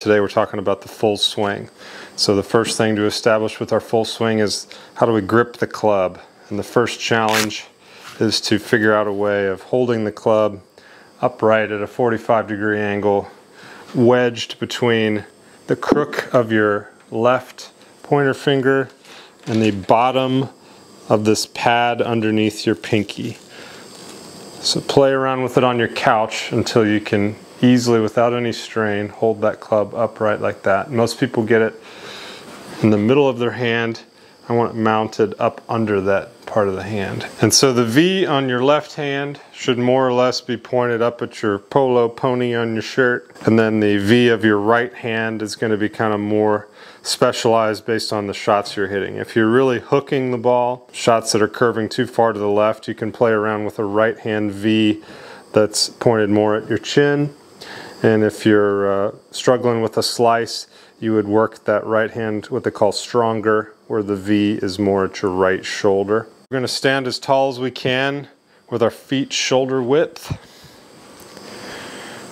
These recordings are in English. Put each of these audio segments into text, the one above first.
Today we're talking about the full swing. So the first thing to establish with our full swing is how do we grip the club? And the first challenge is to figure out a way of holding the club upright at a 45-degree angle, wedged between the crook of your left pointer finger and the bottom of this pad underneath your pinky. So play around with it on your couch until you can easily, without any strain, hold that club upright like that. Most people get it in the middle of their hand. I want it mounted up under that part of the hand. And so the V on your left hand should more or less be pointed up at your polo pony on your shirt. And then the V of your right hand is going to be kind of more specialized based on the shots you're hitting. If you're really hooking the ball, shots that are curving too far to the left, you can play around with a right hand V that's pointed more at your chin. And if you're struggling with a slice, you would work that right hand, what they call stronger, where the V is more at your right shoulder. We're going to stand as tall as we can with our feet shoulder width.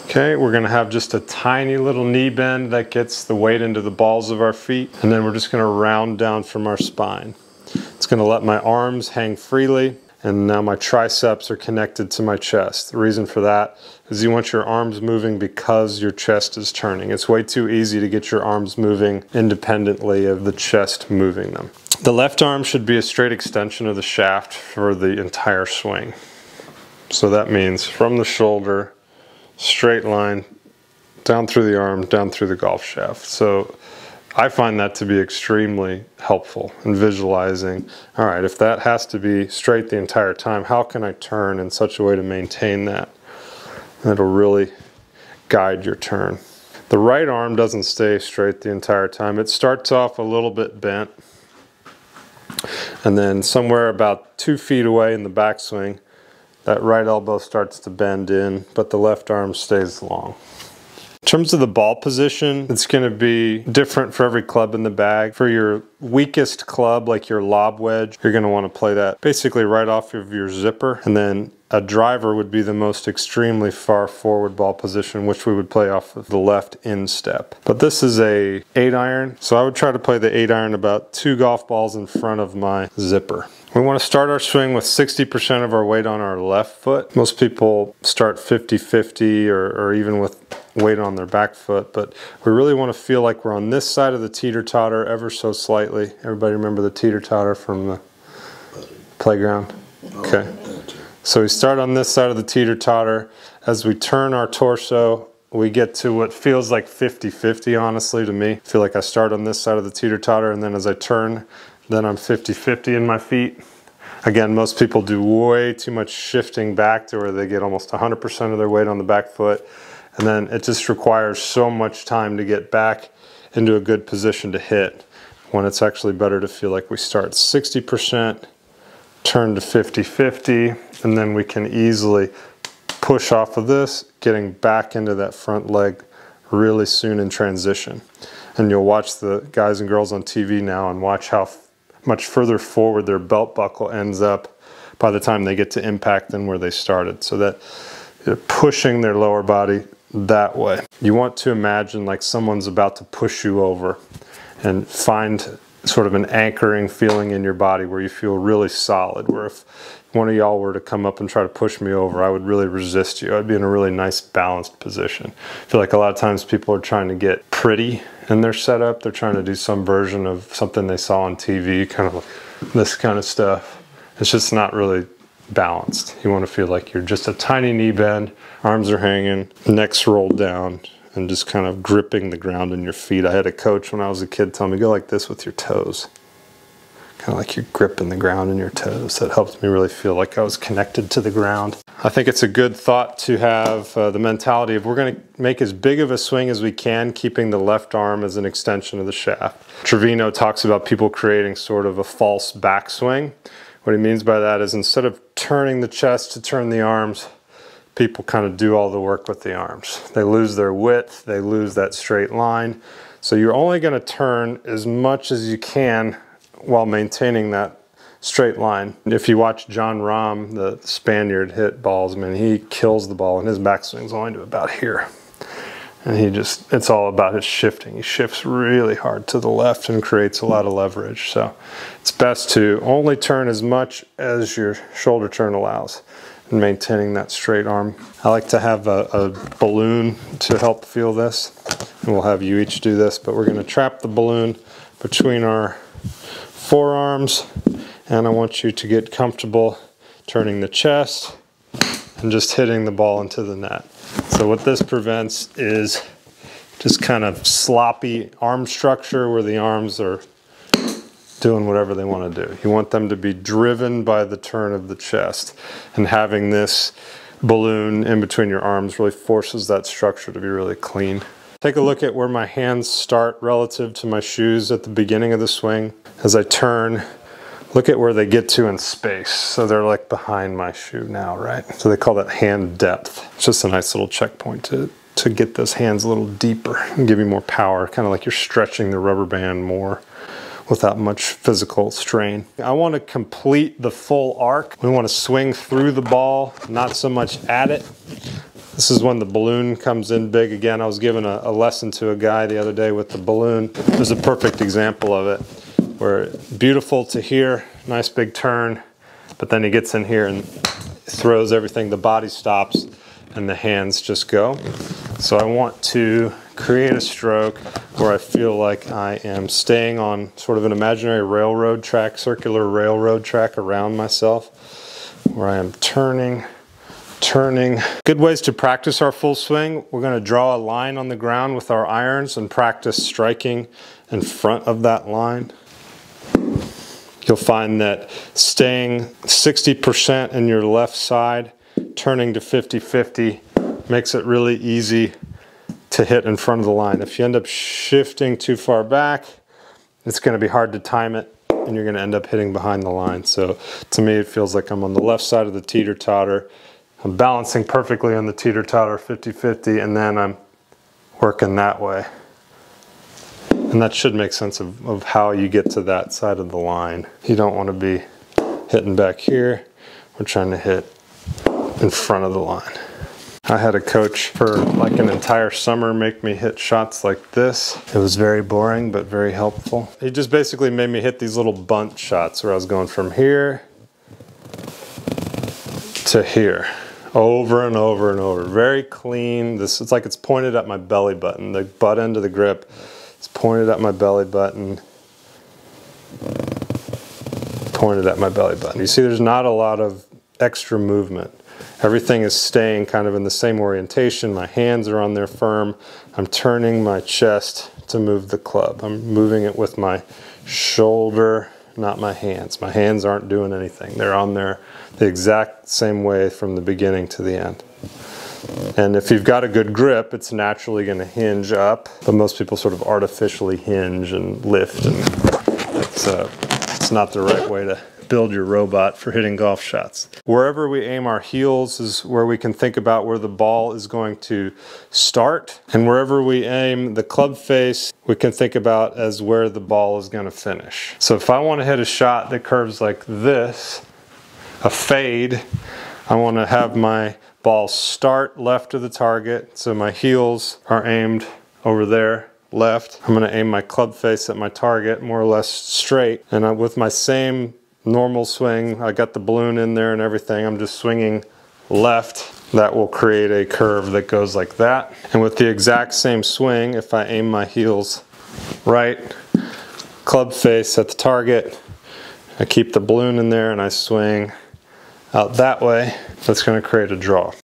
Okay, we're going to have just a tiny little knee bend that gets the weight into the balls of our feet, and then we're just going to round down from our spine. It's going to let my arms hang freely, and now my triceps are connected to my chest. The reason for that is you want your arms moving because your chest is turning. It's way too easy to get your arms moving independently of the chest moving them. The left arm should be a straight extension of the shaft for the entire swing. So that means from the shoulder, straight line, down through the arm, down through the golf shaft. So I find that to be extremely helpful in visualizing, all right, if that has to be straight the entire time, how can I turn in such a way to maintain that? And it'll really guide your turn. The right arm doesn't stay straight the entire time. It starts off a little bit bent, and then somewhere about 2 feet away in the backswing, that right elbow starts to bend in, but the left arm stays long. In terms of the ball position, it's going to be different for every club in the bag. For your weakest club, like your lob wedge, you're going to want to play that basically right off of your zipper. And then a driver would be the most extremely far forward ball position, which we would play off of the left instep. But this is a 8-iron, so I would try to play the 8-iron about 2 golf balls in front of my zipper. We want to start our swing with 60% of our weight on our left foot. Most people start 50-50 or even with weight on their back foot, but we really want to feel like we're on this side of the teeter-totter ever so slightly. Everybody remember the teeter-totter from the playground? Okay. So we start on this side of the teeter-totter. As we turn our torso, we get to what feels like 50-50, honestly, to me. I feel like I start on this side of the teeter-totter, and then as I turn, then I'm 50-50 in my feet. Again, most people do way too much shifting back to where they get almost 100% of their weight on the back foot. And then it just requires so much time to get back into a good position to hit, when it's actually better to feel like we start 60%, turn to 50-50, and then we can easily push off of this, getting back into that front leg really soon in transition. And you'll watch the guys and girls on TV now and watch how much further forward their belt buckle ends up by the time they get to impact than where they started. So that they're pushing their lower body that way. You want to imagine like someone's about to push you over, and find sort of an anchoring feeling in your body where you feel really solid, where if one of y'all were to come up and try to push me over, I would really resist you. I'd be in a really nice balanced position. I feel like a lot of times people are trying to get pretty in their setup. They're trying to do some version of something they saw on TV, kind of like this kind of stuff. It's just not really balanced. You want to feel like you're just a tiny knee bend, arms are hanging, neck's rolled down, and just kind of gripping the ground in your feet. I had a coach when I was a kid tell me, go like this with your toes. Kind of like you're gripping the ground in your toes. That helped me really feel like I was connected to the ground. I think it's a good thought to have the mentality of we're going to make as big of a swing as we can, keeping the left arm as an extension of the shaft. Trevino talks about people creating sort of a false backswing. What he means by that is instead of turning the chest to turn the arms, people kind of do all the work with the arms. They lose their width, they lose that straight line. So you're only going to turn as much as you can while maintaining that straight line. If you watch John Rahm, the Spaniard, hit balls, man, he kills the ball and his backswing's only to about here. And it's all about his shifting. He shifts really hard to the left and creates a lot of leverage. So it's best to only turn as much as your shoulder turn allows and maintaining that straight arm. I like to have a balloon to help feel this. And we'll have you each do this, but we're gonna trap the balloon between our forearms, and I want you to get comfortable turning the chest and just hitting the ball into the net. So what this prevents is just kind of sloppy arm structure where the arms are doing whatever they want to do. You want them to be driven by the turn of the chest, and having this balloon in between your arms really forces that structure to be really clean. Take a look at where my hands start relative to my shoes at the beginning of the swing. As I turn, look at where they get to in space. So they're like behind my shoe now, right? So they call that hand depth. It's just a nice little checkpoint to get those hands a little deeper and give you more power, kind of like you're stretching the rubber band more without much physical strain. I want to complete the full arc. We want to swing through the ball, not so much at it. This is when the balloon comes in big. Again, I was giving a lesson to a guy the other day with the balloon. There's a perfect example of it, where beautiful to here, nice big turn, but then he gets in here and throws everything, the body stops, and the hands just go. So I want to create a stroke where I feel like I am staying on sort of an imaginary railroad track, circular railroad track around myself, where I am turning. Good ways to practice our full swing. We're going to draw a line on the ground with our irons and practice striking in front of that line. You'll find that staying 60% in your left side, turning to 50-50, makes it really easy to hit in front of the line. If you end up shifting too far back, it's going to be hard to time it, and you're going to end up hitting behind the line. So to me, it feels like I'm on the left side of the teeter-totter. I'm balancing perfectly on the teeter-totter 50-50, and then I'm working that way. And that should make sense of how you get to that side of the line. You don't want to be hitting back here. We're trying to hit in front of the line. I had a coach for like an entire summer make me hit shots like this. It was very boring, but very helpful. He just basically made me hit these little bunt shots where I was going from here to here, over and over and over. Very clean. It's like it's pointed at my belly button. The butt end of the grip is pointed at my belly button. Pointed at my belly button. You see, there's not a lot of extra movement. Everything is staying kind of in the same orientation. My hands are on there firm. I'm turning my chest to move the club. I'm moving it with my shoulder, not my hands. My hands aren't doing anything. They're on there the exact same way from the beginning to the end. And if you've got a good grip, it's naturally going to hinge up, but most people sort of artificially hinge and lift, and it's not the right way to build your robot for hitting golf shots. Wherever we aim our heels is where we can think about where the ball is going to start, and wherever we aim the club face, we can think about as where the ball is going to finish. So if I want to hit a shot that curves like this, a fade, I want to have my ball start left of the target, so my heels are aimed over there, left. I'm going to aim my club face at my target more or less straight, and with my same normal swing, I got the balloon in there and everything, I'm just swinging left. That will create a curve that goes like that. And with the exact same swing, if I aim my heels right, club face at the target, I keep the balloon in there and I swing out that way, that's going to create a draw.